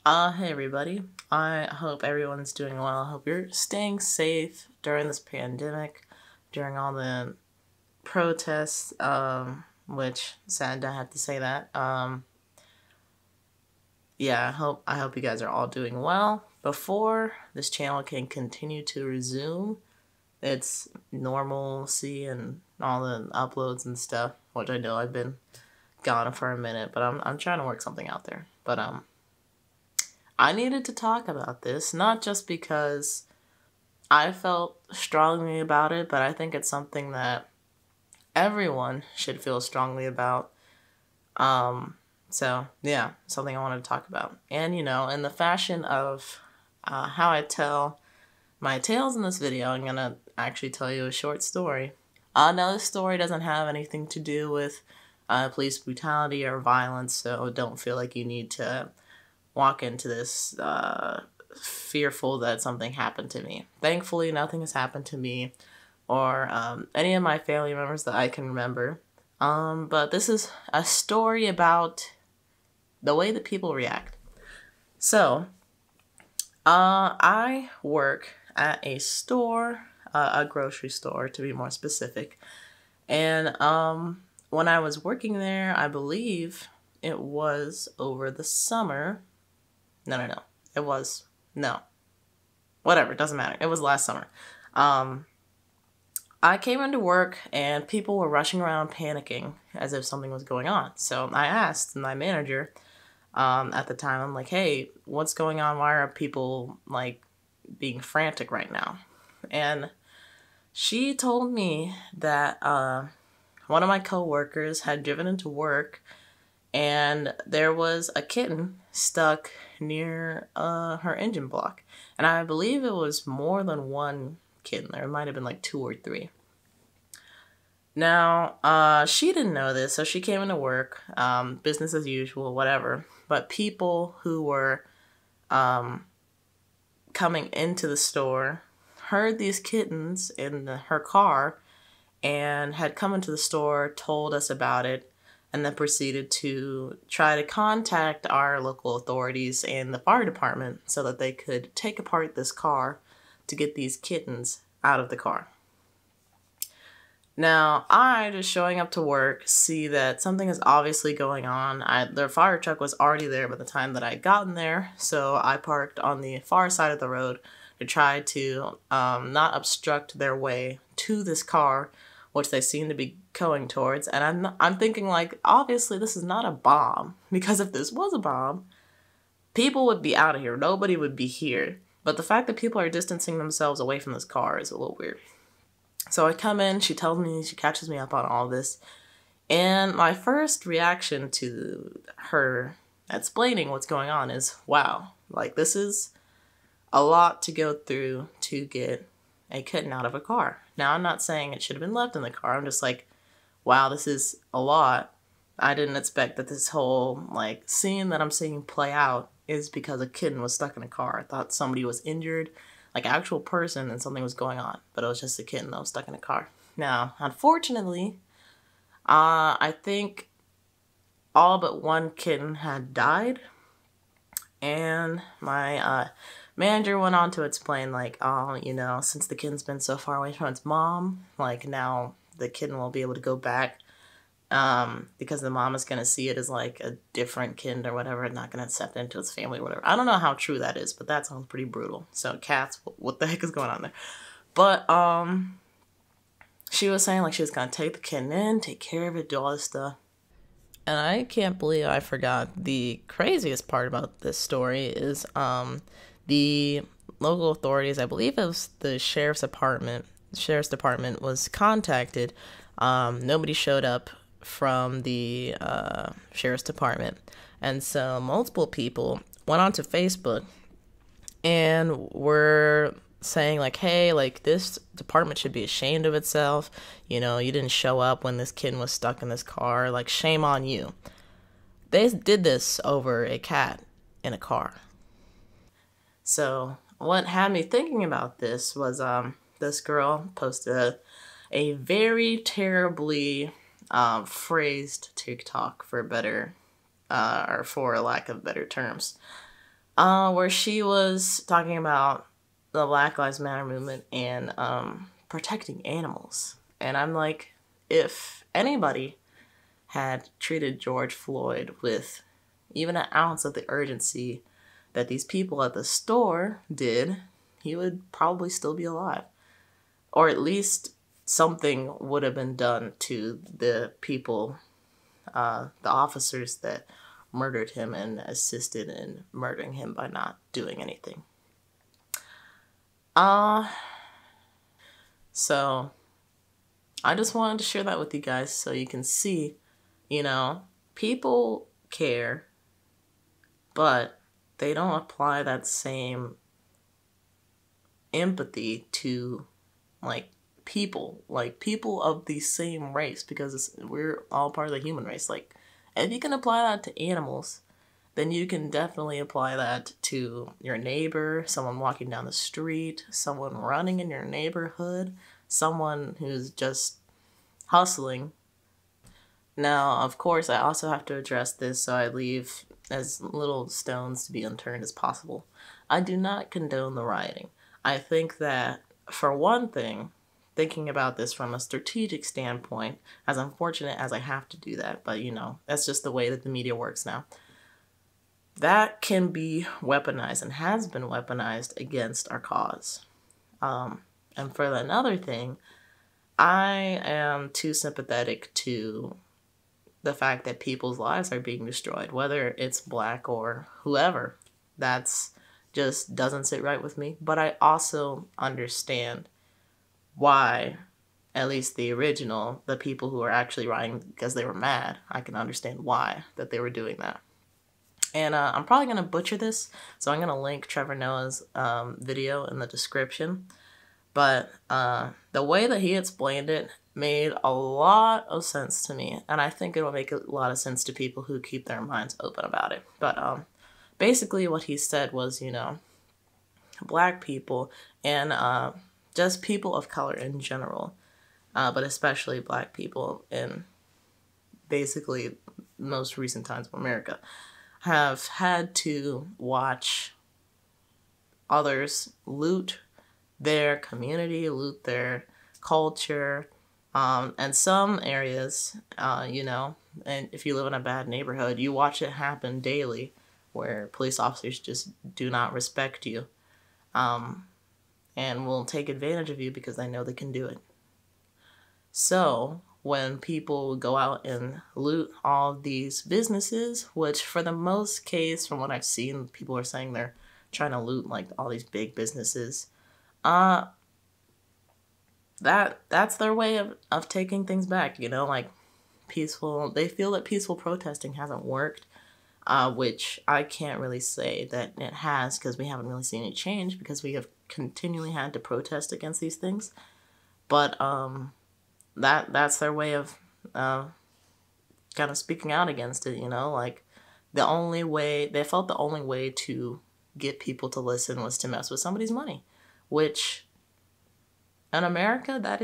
Hey everybody. I hope everyone's doing well. I hope you're staying safe during this pandemic, during all the protests, which sad to have to say that. Yeah, I hope you guys are all doing well. Before this channel can continue to resume its normalcy and all the uploads and stuff, which I know I've been gone for a minute, but I'm trying to work something out there. But I needed to talk about this, not just because I felt strongly about it, but I think it's something that everyone should feel strongly about. So yeah, something I wanted to talk about. And in the fashion of how I tell my tales in this video, I'm gonna actually tell you a short story. Now this story doesn't have anything to do with police brutality or violence, so don't feel like you need to walk into this fearful that something happened to me. Thankfully, nothing has happened to me or any of my family members that I can remember. But this is a story about the way that people react. So, I work at a store, a grocery store to be more specific. And when I was working there, I believe it was over the summer. No. Whatever, it doesn't matter. It was last summer. I came into work and people were rushing around panicking as if something was going on. So I asked my manager at the time, I'm like, hey, what's going on? Why are people like being frantic right now? And she told me that one of my coworkers had driven into work and there was a kitten stuck near her engine block. And I believe it was more than one kitten. There might have been like 2 or 3. Now, she didn't know this, so she came into work, business as usual, whatever. But people who were coming into the store heard these kittens in her car and had come into the store, told us about it, and then proceeded to try to contact our local authorities and the fire department so that they could take apart this car to get these kittens out of the car. Now, I, just showing up to work, see that something is obviously going on. Their fire truck was already there by the time that I had gotten there, so I parked on the far side of the road to try to not obstruct their way to this car, which they seem to be going towards. And I'm thinking, like, obviously this is not a bomb, because if this was a bomb, people would be out of here. Nobody would be here. But the fact that people are distancing themselves away from this car is a little weird. So I come in, she tells me, she catches me up on all this. And my first reaction to her explaining what's going on is, wow, like this is a lot to go through to get a kitten out of a car. Now, I'm not saying it should have been left in the car. I'm just like, wow, this is a lot. I didn't expect that this whole like scene that I'm seeing play out is because a kitten was stuck in a car. I thought somebody was injured, like an actual person, and something was going on, but it was just a kitten that was stuck in a car. Now, unfortunately, I think all but one kitten had died, and my manager went on to explain, like, oh, since the kitten's been so far away from its mom, like, now the kitten will be able to go back, because the mom is going to see it as, like, a different kitten or whatever, and not going to accept it into its family or whatever. I don't know how true that is, but that sounds pretty brutal. So, cats, what the heck is going on there? But, she was saying, like, she was going to take the kitten in, take care of it, do all this stuff. And I can't believe I forgot the craziest part about this story is, the local authorities, I believe it was the sheriff's department was contacted. Nobody showed up from the sheriff's department. And so multiple people went onto Facebook and were saying like, hey, like this department should be ashamed of itself. You didn't show up when this kid was stuck in this car. Like, shame on you. They did this over a cat in a car. So what had me thinking about this was this girl posted a very terribly phrased TikTok, for better or for lack of better terms. where she was talking about the Black Lives Matter movement and protecting animals. And I'm like, if anybody had treated George Floyd with even an ounce of the urgency that these people at the store did, he would probably still be alive. Or at least something would have been done to the people, the officers that murdered him and assisted in murdering him by not doing anything. So I just wanted to share that with you guys so you can see, people care, but they don't apply that same empathy to people of the same race, because we're all part of the human race. Like, if you can apply that to animals, then you can definitely apply that to your neighbor, someone walking down the street, someone running in your neighborhood, someone who's just hustling. Now, of course, I also have to address this so I leave as little stones to be unturned as possible. I do not condone the rioting. I think that, for one thing, thinking about this from a strategic standpoint, as unfortunate as I have to do that, but that's just the way that the media works now, that can be weaponized and has been weaponized against our cause. And for another thing, I am too sympathetic to the fact that people's lives are being destroyed, whether it's Black or whoever. That's just doesn't sit right with me. But I also understand why, at least the people who were actually rioting because they were mad, I can understand why that they were doing that. And I'm probably going to butcher this, so I'm going to link Trevor Noah's video in the description. But the way that he explained it made a lot of sense to me, and I think it'll make a lot of sense to people who keep their minds open about it. But basically what he said was, Black people and just people of color in general, but especially Black people in basically most recent times of America, have had to watch others loot their community, loot their culture, and some areas, and if you live in a bad neighborhood, you watch it happen daily, where police officers just do not respect you, and will take advantage of you because they know they can do it. So when people go out and loot all these businesses, which for the most case, from what I've seen, people are saying they're trying to loot like all these big businesses, that's their way of taking things back, like peaceful. They feel that peaceful protesting hasn't worked, which I can't really say that it has, because we haven't really seen any change, because we have continually had to protest against these things. But that's their way of kind of speaking out against it, like the only way they felt the only way to get people to listen was to mess with somebody's money, which in America, that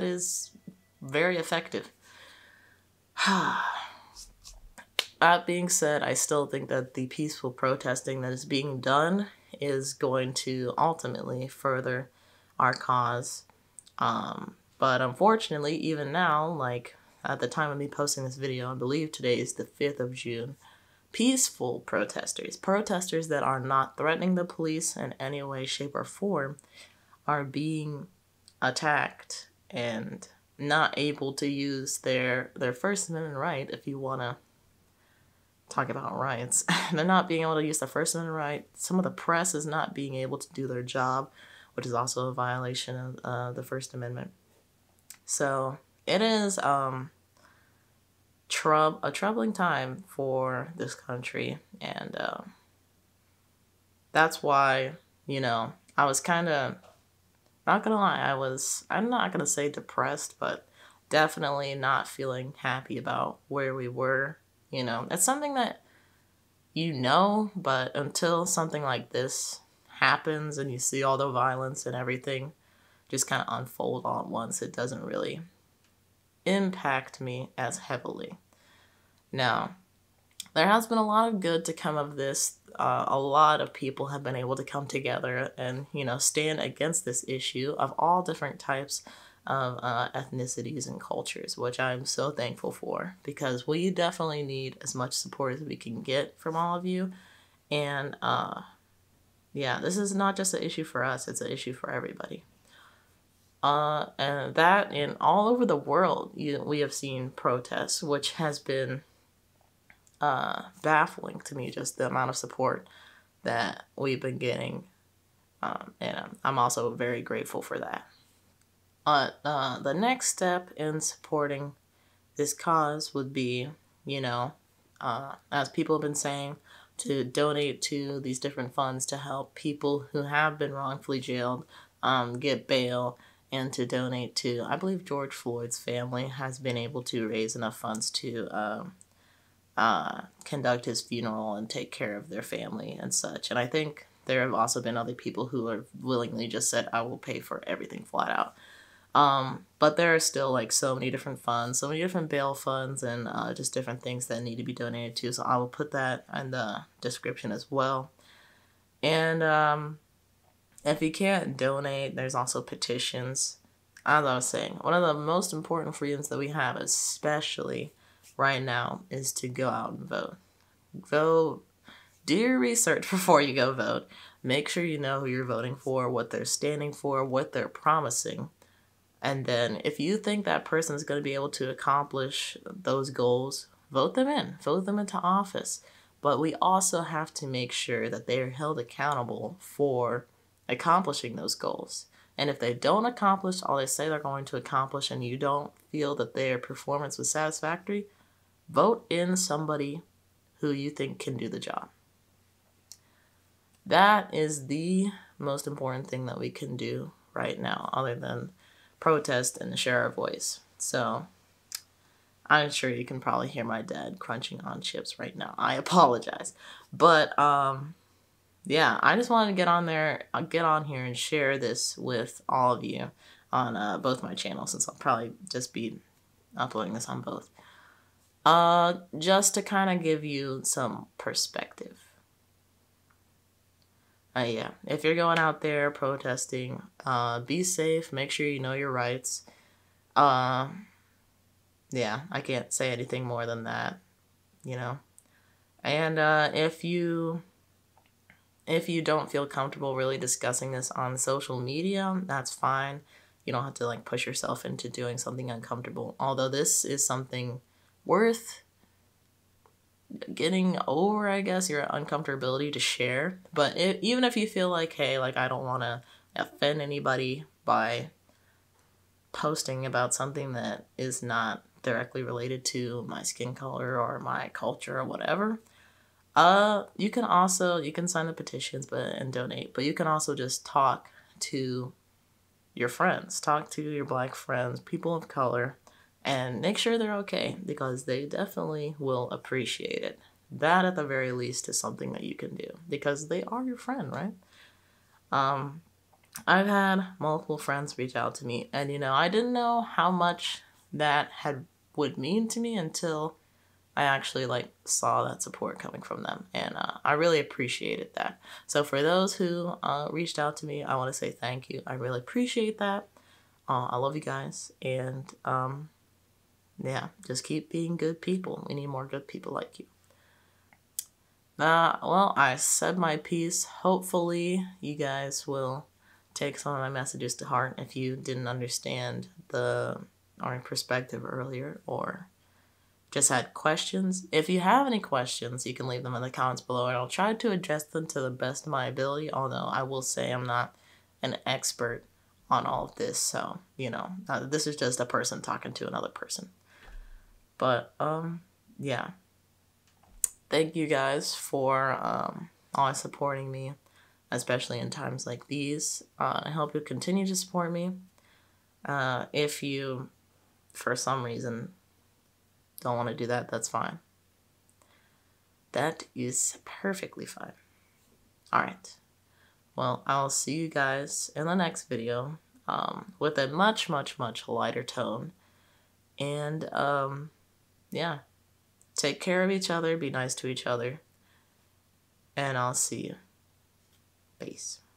is very effective. That being said, I still think that the peaceful protesting that is being done is going to ultimately further our cause. But unfortunately, even now, like at the time of me posting this video, I believe today is the 5th of June, peaceful protesters that are not threatening the police in any way, shape, or form, are being attacked and not able to use their First Amendment right, if you want to talk about rights. They're not being able to use their First Amendment right. Some of the press is not being able to do their job, which is also a violation of the First Amendment. So it is a troubling time for this country, and that's why, I was kind of, not gonna lie, I'm not gonna say depressed, but definitely not feeling happy about where we were. It's something that but until something like this happens and you see all the violence and everything just kind of unfold all at once, it doesn't really impact me as heavily. Now, there has been a lot of good to come of this. A lot of people have been able to come together and, you know, stand against this issue of all different types of ethnicities and cultures, which I'm so thankful for, because we definitely need as much support as we can get from all of you. And yeah, this is not just an issue for us, it's an issue for everybody. And that, in all over the world, we have seen protests, which has been baffling to me, just the amount of support that we've been getting. And I'm also very grateful for that. The next step in supporting this cause would be, you know, as people have been saying, to donate to these different funds to help people who have been wrongfully jailed get bail, and to donate to, I believe George Floyd's family has been able to raise enough funds to conduct his funeral and take care of their family and such. And I think there have also been other people who have willingly just said, I will pay for everything flat out. But there are still like so many different funds, so many different bail funds, and just different things that need to be donated to. So I will put that in the description as well. And if you can't donate, there's also petitions. As I was saying, one of the most important freedoms that we have, especially right now, is to go out and vote. Go do your research before you go vote. Make sure you know who you're voting for, what they're standing for, what they're promising. And then if you think that person is going to be able to accomplish those goals, vote them in. Vote them into office. But we also have to make sure that they are held accountable for accomplishing those goals. And if they don't accomplish all they say they're going to accomplish, and you don't feel that their performance was satisfactory, vote in somebody who you think can do the job. That is the most important thing that we can do right now, other than protest and share our voice. So I'm sure you can probably hear my dad crunching on chips right now. I apologize. But yeah, I just wanted to get on here and share this with all of you on both my channels, since I'll probably just be uploading this on both. Just to kind of give you some perspective. Yeah, if you're going out there protesting, be safe, make sure you know your rights. Yeah, I can't say anything more than that, you know. And if you don't feel comfortable really discussing this on social media, that's fine. You don't have to like push yourself into doing something uncomfortable. Although this is something worth getting over, I guess, your uncomfortability to share. But even if you feel like, hey, like I don't want to offend anybody by posting about something that is not directly related to my skin color or my culture or whatever, you can sign the petitions and donate, but you can also just talk to your friends, talk to your Black friends, people of color, and make sure they're okay, because they definitely will appreciate it. That, at the very least, is something that you can do, because they are your friend, right? I've had multiple friends reach out to me, and, you know, I didn't know how much that would mean to me until I actually, like, saw that support coming from them, and I really appreciated that. So for those who reached out to me, I want to say thank you. I really appreciate that. I love you guys, and yeah, just keep being good people. We need more good people like you. Well, I said my piece. Hopefully, you guys will take some of my messages to heart if you didn't understand our perspective earlier, or just had questions. If you have any questions, you can leave them in the comments below, and I'll try to address them to the best of my ability, although I will say I'm not an expert on all of this, so, you know, this is just a person talking to another person. But, yeah. Thank you guys for always supporting me, especially in times like these. I hope you'll continue to support me. If you, for some reason, don't want to do that, that's fine. That is perfectly fine. Alright. Well, I'll see you guys in the next video with a much, much, much lighter tone. And, yeah. Take care of each other. Be nice to each other. And I'll see you. Peace.